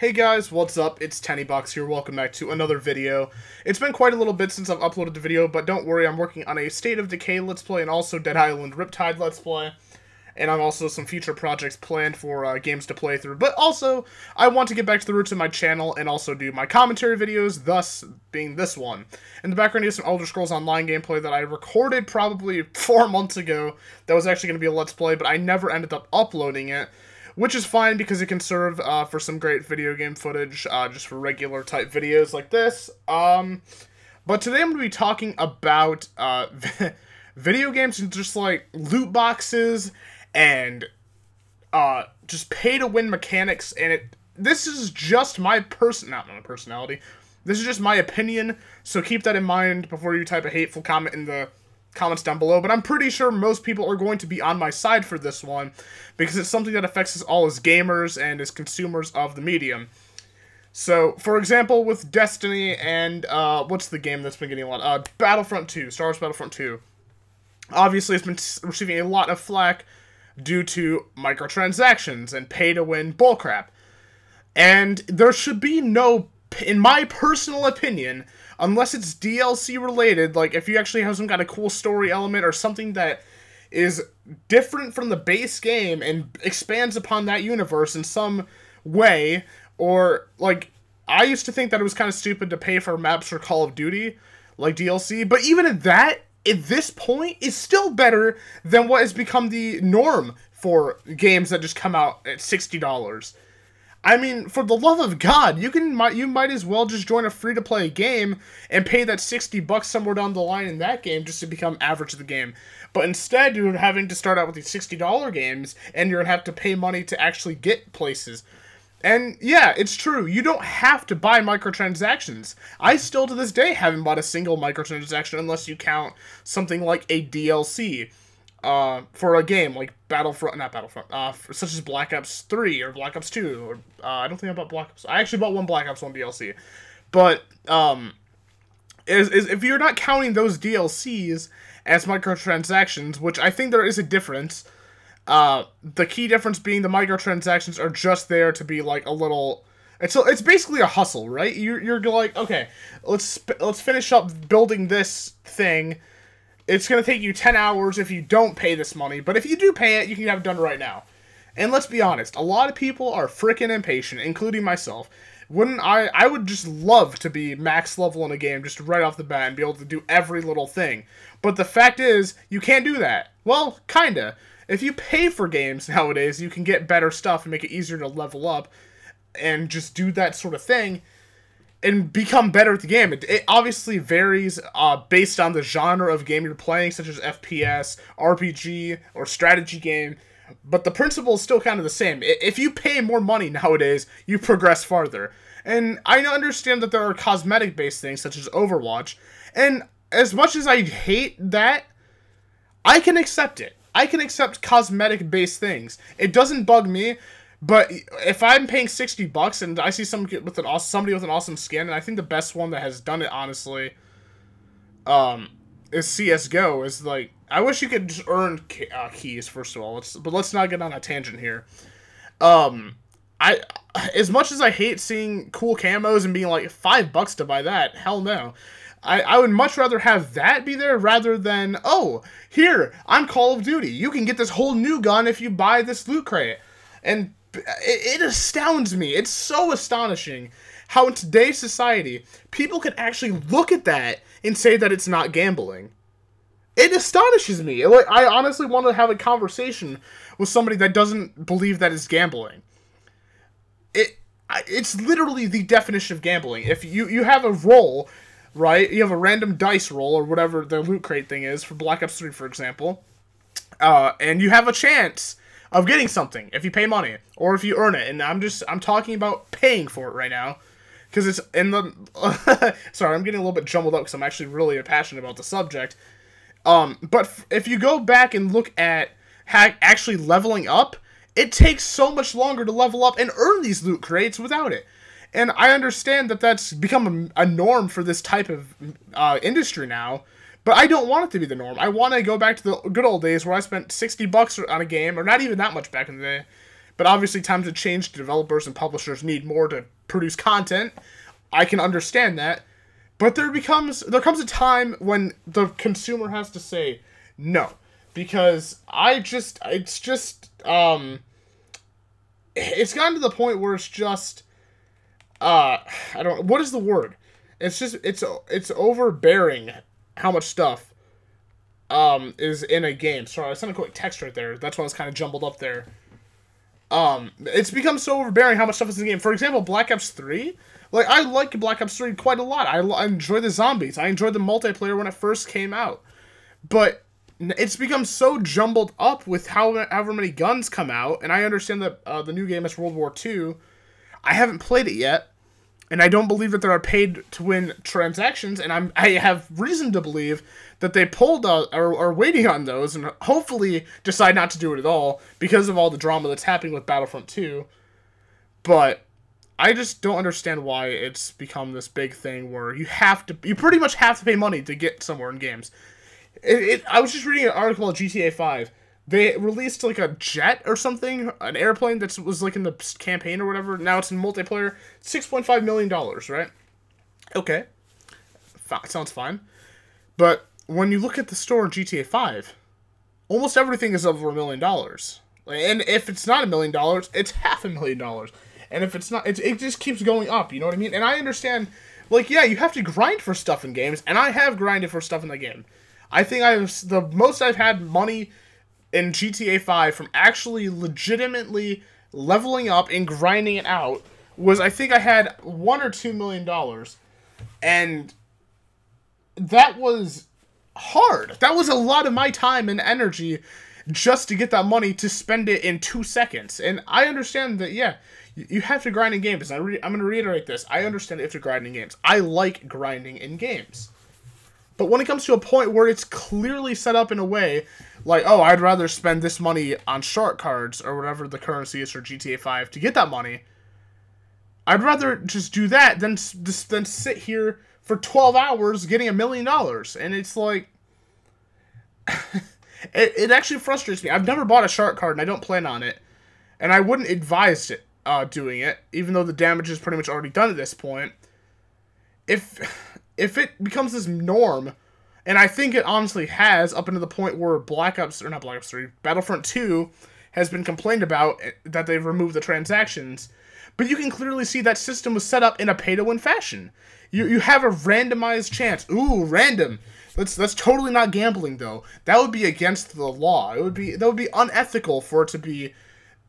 Hey guys, what's up? It's TenneyBox here. Welcome back to another video. It's been quite a little bit since I've uploaded the video, but don't worry, I'm working on a State of Decay Let's Play and also Dead Island Riptide Let's Play. And I've also some future projects planned for games to play through. But also, I want to get back to the roots of my channel and also do my commentary videos, thus being this one. In the background, you have some Elder Scrolls Online gameplay that I recorded probably 4 months ago. That was actually going to be a Let's Play, but I never ended up uploading it. Which is fine because it can serve for some great video game footage, just for regular type videos like this. But today I'm going to be talking about video games and just like loot boxes and just pay to win mechanics. And this is just my not my personality. This is just my opinion. So keep that in mind before you type a hateful comment in the comments down below, but I'm pretty sure most people are going to be on my side for this one because it's something that affects us all as gamers and as consumers of the medium. So, for example, with Destiny and, what's the game that's been getting a lot? Battlefront 2, Star Wars Battlefront 2. Obviously, it's been receiving a lot of flack due to microtransactions and pay-to-win bullcrap. And there should be no, in my personal opinion, unless it's DLC related, like if you actually have some kind of cool story element or something that is different from the base game and expands upon that universe in some way, or like I used to think that it was kind of stupid to pay for maps for Call of Duty, like DLC, but even at that, at this point, is still better than what has become the norm for games that just come out at $60. I mean, for the love of God, you might as well just join a free-to-play game and pay that $60 somewhere down the line in that game just to become average of the game. But instead, you're having to start out with these $60 games, and you're going to have to pay money to actually get places. And yeah, it's true, you don't have to buy microtransactions. I still, to this day, haven't bought a single microtransaction unless you count something like a DLC. For a game like Battlefront, such as Black Ops 3 or Black Ops 2, or, I don't think I bought Black Ops, I actually bought one Black Ops 1 DLC, but, if you're not counting those DLCs as microtransactions, which I think there is a difference, the key difference being the microtransactions are just there to be like a little, it's basically a hustle, right? You're like, okay, let's finish up building this thing. It's going to take you 10 hours if you don't pay this money, but if you do pay it, you can have it done right now. And let's be honest, a lot of people are freaking impatient, including myself. I would just love to be max level in a game just right off the bat and be able to do every little thing. But the fact is, you can't do that. Well, kinda. If you pay for games nowadays, you can get better stuff and make it easier to level up and just do that sort of thing and become better at the game. It obviously varies based on the genre of game you're playing, such as FPS, RPG, or strategy game, but the principle is still kind of the same. If you pay more money nowadays, you progress farther. And I understand that there are cosmetic-based things, such as Overwatch, and as much as I hate that, I can accept it. I can accept cosmetic-based things. It doesn't bug me. But if I'm paying $60 and I see somebody with an awesome skin, and I think the best one that has done it, honestly, is CS:GO. Is like, I wish you could just earn keys first of all. But let's not get on a tangent here. As much as I hate seeing cool camos and being like $5 to buy that, hell no. I would much rather have that be there rather than, oh, here on Call of Duty, you can get this whole new gun if you buy this loot crate. And it astounds me. It's so astonishing how in today's society, people can actually look at that and say that it's not gambling. It astonishes me. Like, I honestly want to have a conversation with somebody that doesn't believe that it's gambling. It's literally the definition of gambling. If you have a roll, right? You have a random dice roll or whatever the loot crate thing is for Black Ops 3, for example, and you have a chance of getting something if you pay money or if you earn it. And I'm talking about paying for it right now because it's in the sorry, I'm getting a little bit jumbled up because I'm actually really passionate about the subject. But if you go back and look at actually leveling up, it takes so much longer to level up and earn these loot crates without it. And I understand that that's become a norm for this type of industry now. But I don't want it to be the norm. I want to go back to the good old days where I spent $60 on a game, or not even that much back in the day, But obviously times have changed. Developers and publishers need more to produce content. I can understand that. But there comes a time when the consumer has to say no. Because it's gotten to the point where it's just, what is the word? It's just, it's overbearing how much stuff, is in a game. Sorry, I sent a quick text right there. That's why I was kind of jumbled up there. It's become so overbearing how much stuff is in the game. For example, Black Ops 3. Like, I like Black Ops 3 quite a lot. I enjoy the zombies. I enjoyed the multiplayer when it first came out. But it's become so jumbled up with however many guns come out. And I understand that the new game is World War II. I haven't played it yet. And I don't believe that there are paid-to-win transactions. And I have reason to believe that they pulled out, or are waiting on those, and hopefully decide not to do it at all because of all the drama that's happening with Battlefront 2. But I just don't understand why it's become this big thing where you pretty much have to pay money to get somewhere in games. I was just reading an article of GTA 5. They released like a jet or something, an airplane that was like in the campaign or whatever. Now it's in multiplayer. $6.5 million, right? Okay. Sounds fine. But when you look at the store in GTA 5, almost everything is over $1 million. And if it's not $1 million, it's $500,000. And if it's not, it just keeps going up, you know what I mean? And I understand, like, yeah, you have to grind for stuff in games, and I have grinded for stuff in the game. I think the most I've had money in GTA 5 from actually legitimately leveling up and grinding it out was, I think I had $1 or $2 million. And that was hard. That was a lot of my time and energy just to get that money to spend it in 2 seconds. And I understand that, yeah, you have to grind in games. I'm going to reiterate this. I understand you have to grind in games. I like grinding in games. But when it comes to a point where it's clearly set up in a way, like, oh, I'd rather spend this money on shark cards or whatever the currency is for GTA 5 to get that money, I'd rather just do that than sit here for 12 hours getting $1 million. And it's like, it actually frustrates me. I've never bought a shark card, and I don't plan on it. And I wouldn't advise it, doing it, even though the damage is pretty much already done at this point. If it becomes this norm, and I think it honestly has, up into the point where Battlefront 2 has been complained about, that they've removed the transactions, but you can clearly see that system was set up in a pay-to-win fashion. You have a randomized chance. Ooh, random. That's totally not gambling, though. That would be against the law. That would be unethical for it to be.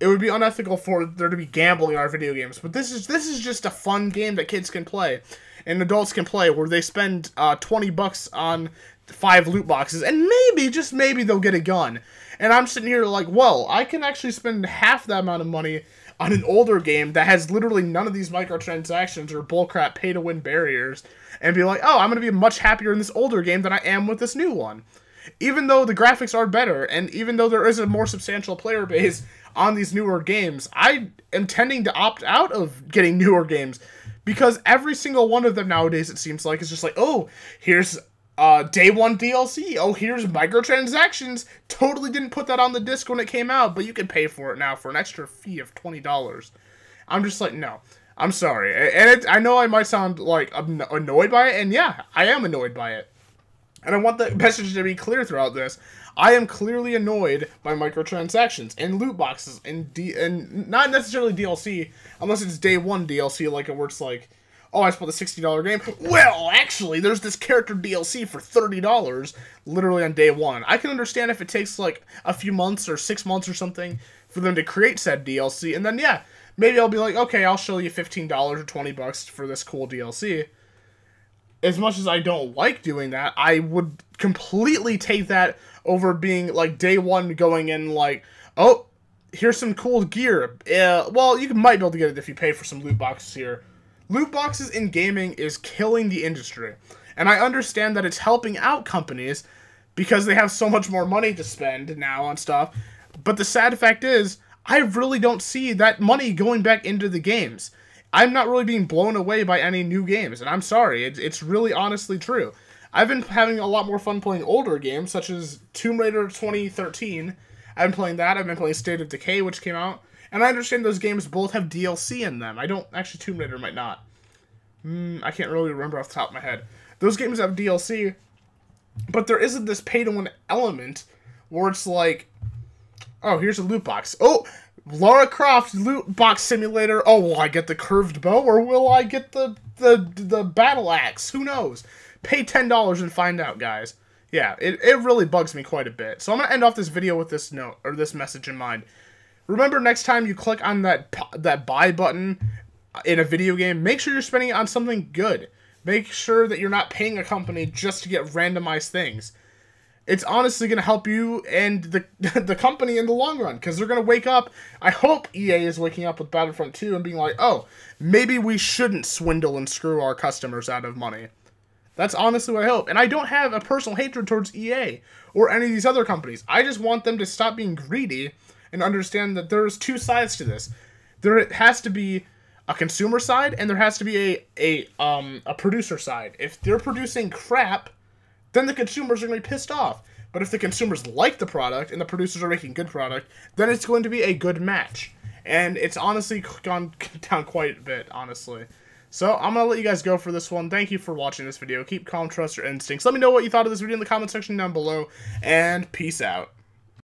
It would be unethical for there to be gambling in our video games. But this is just a fun game that kids can play and adults can play, where they spend $20 on 5 loot boxes, and maybe, just maybe, they'll get a gun. And I'm sitting here like, well, I can actually spend half that amount of money on an older game that has literally none of these microtransactions or bullcrap pay-to-win barriers, and be like, oh, I'm going to be much happier in this older game than I am with this new one. Even though the graphics are better, and even though there is a more substantial player base on these newer games, I am tending to opt out of getting newer games, because every single one of them nowadays, it seems like, is just like, oh, here's day one DLC. Oh, here's microtransactions. Totally didn't put that on the disc when it came out, but you can pay for it now for an extra fee of $20. I'm just like, no. I'm sorry. And I know I might sound like annoyed by it, and yeah, I am annoyed by it. And I want the message to be clear throughout this. I am clearly annoyed by microtransactions and loot boxes and not necessarily DLC, unless it's day one DLC, like where it's like, oh, I spent a $60 game. Well, actually, there's this character DLC for $30, literally on day one. I can understand if it takes like a few months or 6 months or something for them to create said DLC, and then yeah, maybe I'll be like, okay, I'll show you $15 or $20 for this cool DLC. As much as I don't like doing that, I would completely take that over being like day one going in like, oh, here's some cool gear. Well, you might be able to get it if you pay for some loot boxes here. Loot boxes in gaming is killing the industry. And I understand that it's helping out companies because they have so much more money to spend now on stuff. But the sad fact is, I really don't see that money going back into the games. I'm not really being blown away by any new games, and I'm sorry, it's really honestly true. I've been having a lot more fun playing older games, such as Tomb Raider 2013. I've been playing that. I've been playing State of Decay, which came out. And I understand those games both have DLC in them. I don't... Actually, Tomb Raider might not. I can't really remember off the top of my head. Those games have DLC, but there isn't this pay-to-win element where it's like, oh, here's a loot box. Oh, Lara Croft loot box simulator. Oh, will I get the curved bow or will I get the battle axe? Who knows? Pay $10 and find out, guys. Yeah, it really bugs me quite a bit. So I'm going to end off this video with this note, or this message in mind. Remember, next time you click on that buy button in a video game, make sure you're spending it on something good. Make sure that you're not paying a company just to get randomized things. It's honestly going to help you and the company in the long run, because they're going to wake up. I hope EA is waking up with Battlefront 2 and being like, oh, maybe we shouldn't swindle and screw our customers out of money. That's honestly what I hope. And I don't have a personal hatred towards EA or any of these other companies. I just want them to stop being greedy and understand that there's two sides to this. There has to be a consumer side and there has to be a producer side. If they're producing crap, then the consumers are going to be pissed off. But if the consumers like the product and the producers are making good product, then it's going to be a good match. And it's honestly gone down quite a bit, honestly. So I'm going to let you guys go for this one. Thank you for watching this video. Keep calm, trust your instincts. Let me know what you thought of this video in the comment section down below. And peace out.